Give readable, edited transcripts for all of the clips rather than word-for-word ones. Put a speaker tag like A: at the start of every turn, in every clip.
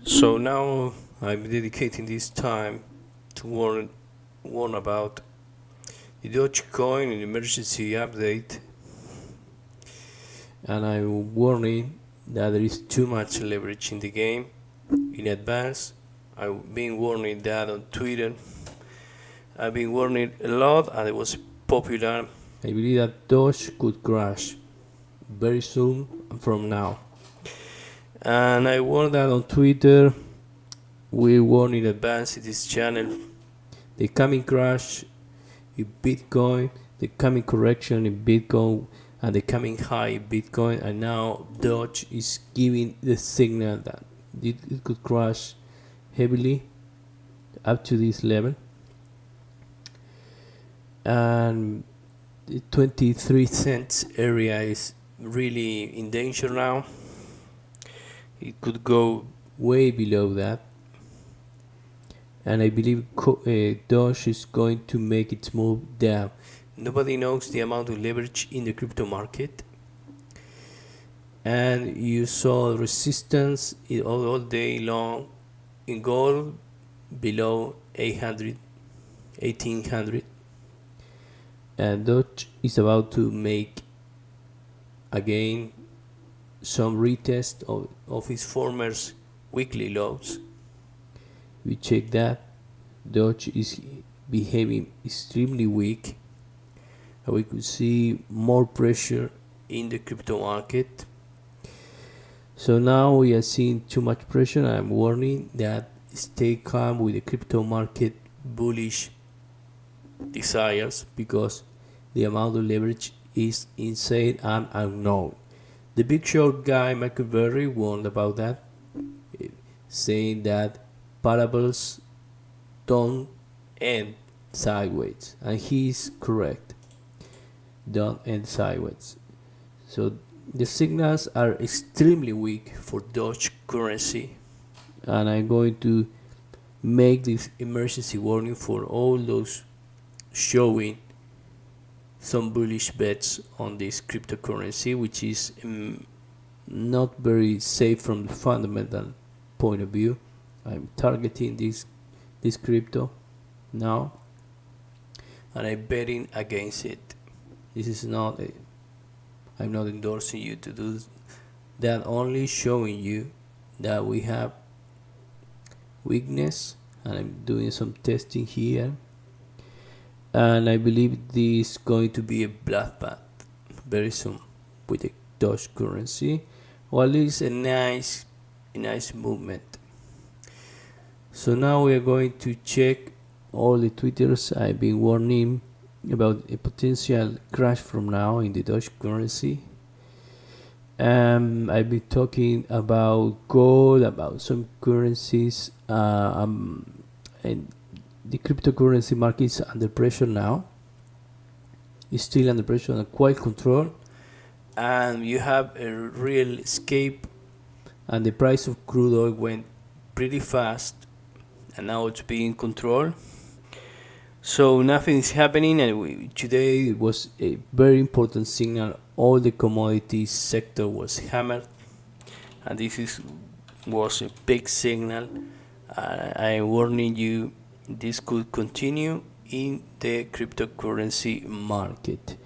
A: So now I'm dedicating this time to warn about the Dogecoin and emergency update, and I'm warning that there is too much leverage in the game in advance. I've been warning that on Twitter. I've been warning a lot, and it was popular. I believe that Doge could crash very soon from now. And I warned that on Twitter. We warn in advance in this channel the coming crash in Bitcoin, the coming correction in Bitcoin, and the coming high in Bitcoin. And now Doge is giving the signal that it could crash heavily up to this level. And the 23 cents area is really in danger now. It could go way below that. And I believe Doge is going to make its move down. Nobody knows the amount of leverage in the crypto market. And you saw resistance all day long in gold below 1800. And Doge is about to make again some retest of his former weekly lows. We check that Doge is behaving extremely weak, and we could see more pressure in the crypto market. So now we are seeing too much pressure. I'm warning that stay calm with the crypto market bullish desires, because the amount of leverage is insane and unknown. The big short guy Michael Burry warned about that, saying that parables don't end sideways, and he is correct. Don't end sideways. So the signals are extremely weak for Doge currency, and I'm going to make this emergency warning for all those showing some bullish bets on this cryptocurrency, which is not very safe from the fundamental point of view. I'm targeting this crypto now, and I'm betting against it. This is not I'm not endorsing you to do that, only showing you that we have weakness, and I'm doing some testing here, and I believe this is going to be a bloodbath very soon with the Doge currency. Well, it's a nice movement. So now we are going to check all the Twitters I've been warning about a potential crash from now in the Doge currency. I've been talking about gold, about some currencies, and the cryptocurrency market is under pressure now. It's still under pressure and quite controlled. And you have a real escape, and the price of crude oil went pretty fast, and now it's being controlled. So nothing is happening, and today it was a very important signal. All the commodities sector was hammered, and this was a big signal. I'm warning you, this could continue in the cryptocurrency market.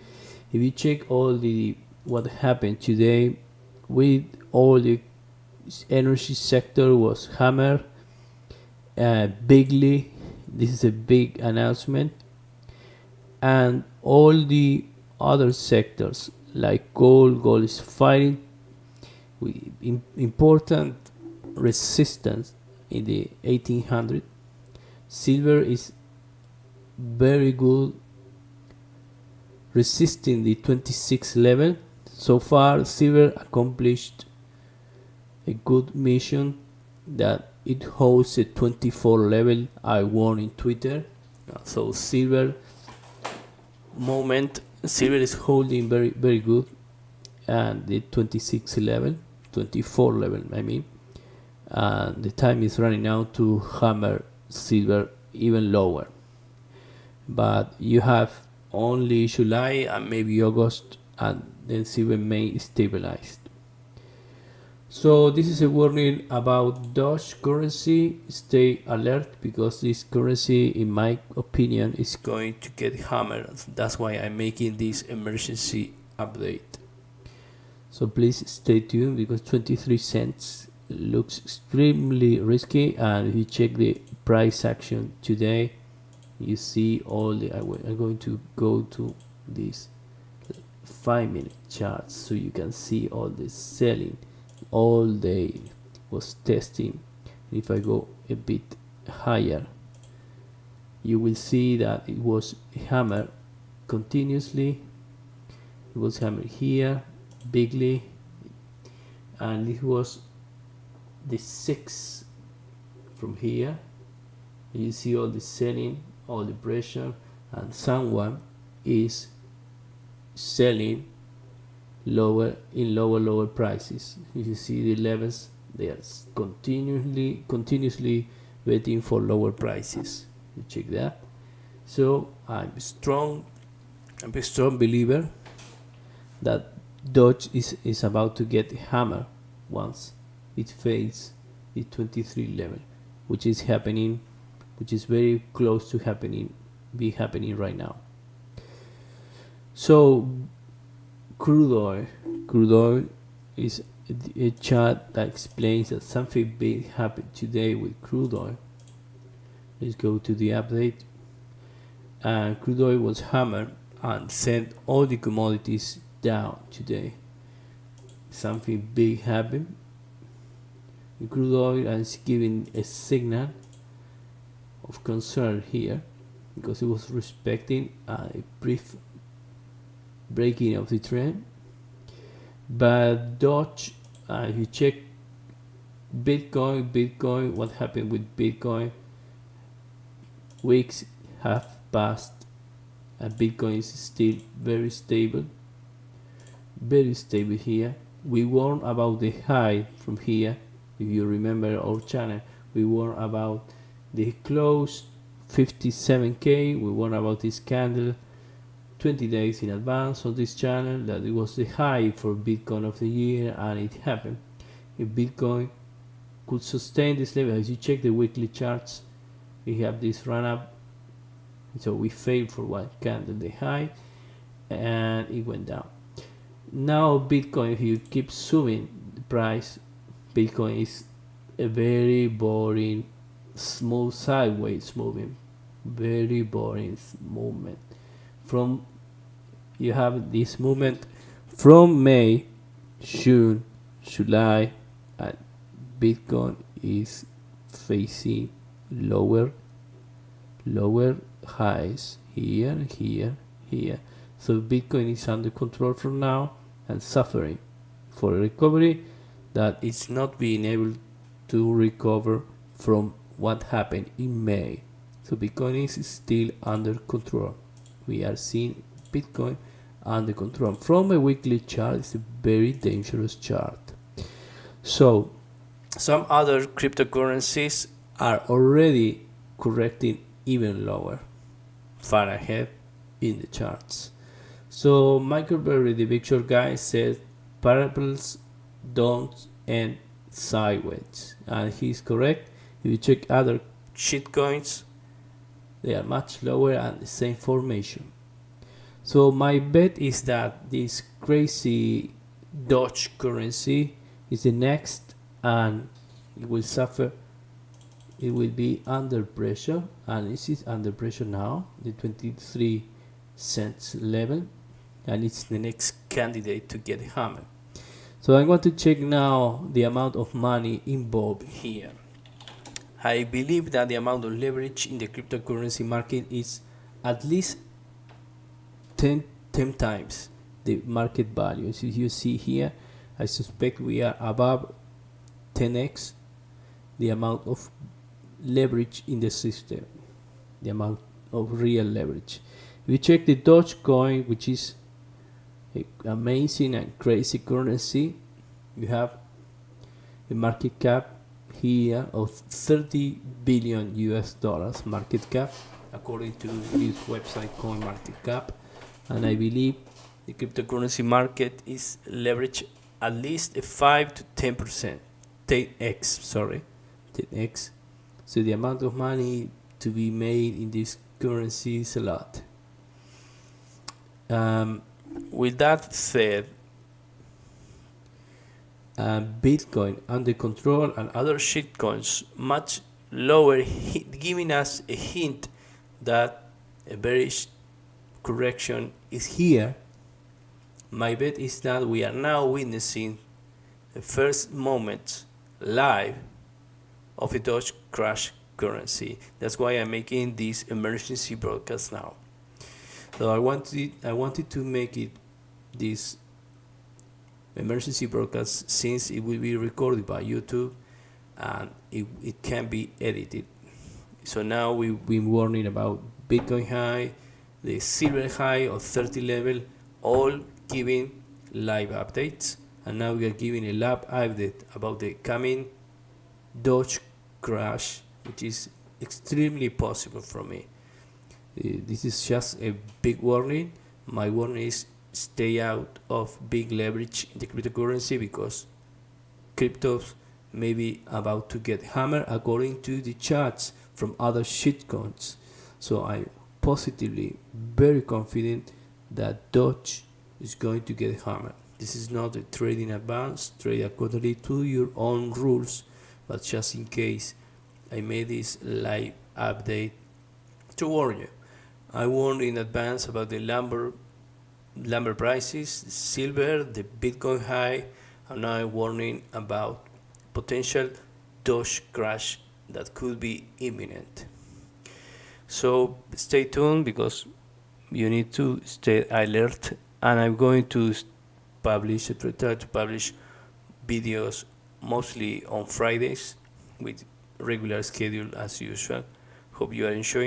A: If you check what happened today, with all the energy sector was hammered bigly. This is a big announcement, and all the other sectors like gold is fighting with important resistance in the 1800. Silver is very good, resisting the 26 level. So far, silver accomplished a good mission, that it holds a 24 level I warned in Twitter. So silver is holding very good, and the 26 level, 24 level I mean, and the time is running out to hammer silver even lower. But you have only July and maybe August and then silver may stabilize. So this is a warning about Doge currency. Stay alert, because this currency, in my opinion, is going to get hammered. That's why I'm making this emergency update. So please stay tuned, because 23 cents looks extremely risky. And if you check the price action today, you see all the, I'm going to go to this 5-minute charts so you can see all the selling all day was testing. If I go a bit higher, you will see that it was hammered continuously. It was hammered here bigly, and it was the 6 from here. You see all the selling, all the pressure, and someone is selling lower prices. You see the levels, they are continuously waiting for lower prices. You check that. So I'm a strong believer that Doge is about to get hammered once it fails the 23 level, which is very close to happening right now. So crude oil is a chart that explains that something big happened today with crude oil. Let's go to the update. And crude oil was hammered and sent all the commodities down today. Something big happened. The crude oil is giving a signal of concern here, because it was respecting a brief breaking of the trend. But Doge, if you check Bitcoin, what happened with Bitcoin? Weeks have passed and Bitcoin is still very stable here. We warned about the high from here. If you remember our channel, we warned about the close 57k. We warned about this candle 20 days in advance on this channel, that it was the high for Bitcoin of the year, and it happened. If Bitcoin could sustain this level, as you check the weekly charts, we have this run up, so we failed for one candle, the high, and it went down. Now Bitcoin, if you keep zooming the price, Bitcoin is a very boring small sideways moving, very boring movement. From you have this movement from May, June, July, and Bitcoin is facing lower highs here. So Bitcoin is under control for now and suffering for a recovery that is not being able to recover from what happened in May. So Bitcoin is still under control. We are seeing Bitcoin under control. From a weekly chart, it's a very dangerous chart. So some other cryptocurrencies are already correcting even lower, far ahead in the charts. So Michael Berry, the big short guy, says parables don't end sideways, and he's correct. If you check other shitcoins, they are much lower and the same formation. So my bet is that this crazy Doge currency is the next, and it will suffer. It will be under pressure, and this is under pressure now, the 23 cents level, and it's the next candidate to get hammered. So I'm going to check now the amount of money involved here. I believe that the amount of leverage in the cryptocurrency market is at least 10 times the market value. As you see here, I suspect we are above 10x the amount of leverage in the system, the amount of real leverage. If you check the Dogecoin, which is an amazing and crazy currency, you have a market cap here of 30 billion US dollars market cap, according to this website CoinMarketCap, and I believe the cryptocurrency market is leveraged at least a 5 to 10%, 10x. So the amount of money to be made in this currency is a lot. With that said, Bitcoin under control and other shitcoins much lower, giving us a hint that a bearish correction is here. My bet is that we are now witnessing the first moments live of a Doge crash currency. That's why I'm making this emergency broadcast now. So I wanted to make it this emergency broadcast since it will be recorded by YouTube and it can be edited. So now we've been warning about Bitcoin high, the silver high of 30 level, all giving live updates, and now we are giving a live update about the coming Doge crash, which is extremely possible for me. This is just a big warning. My warning is stay out of big leverage in the cryptocurrency because cryptos may be about to get hammered according to the charts from other shitcoins. So I'm positively very confident that Doge is going to get hammered. This is not a trading advance, trade accordingly to your own rules, but just in case I made this live update to warn you. I warned in advance about the lumber prices, the silver, the Bitcoin high, and now I'm warning about potential Doge crash that could be imminent. So stay tuned because you need to stay alert, and I'm going to try to publish videos mostly on Fridays with regular schedule as usual. Hope you are enjoying.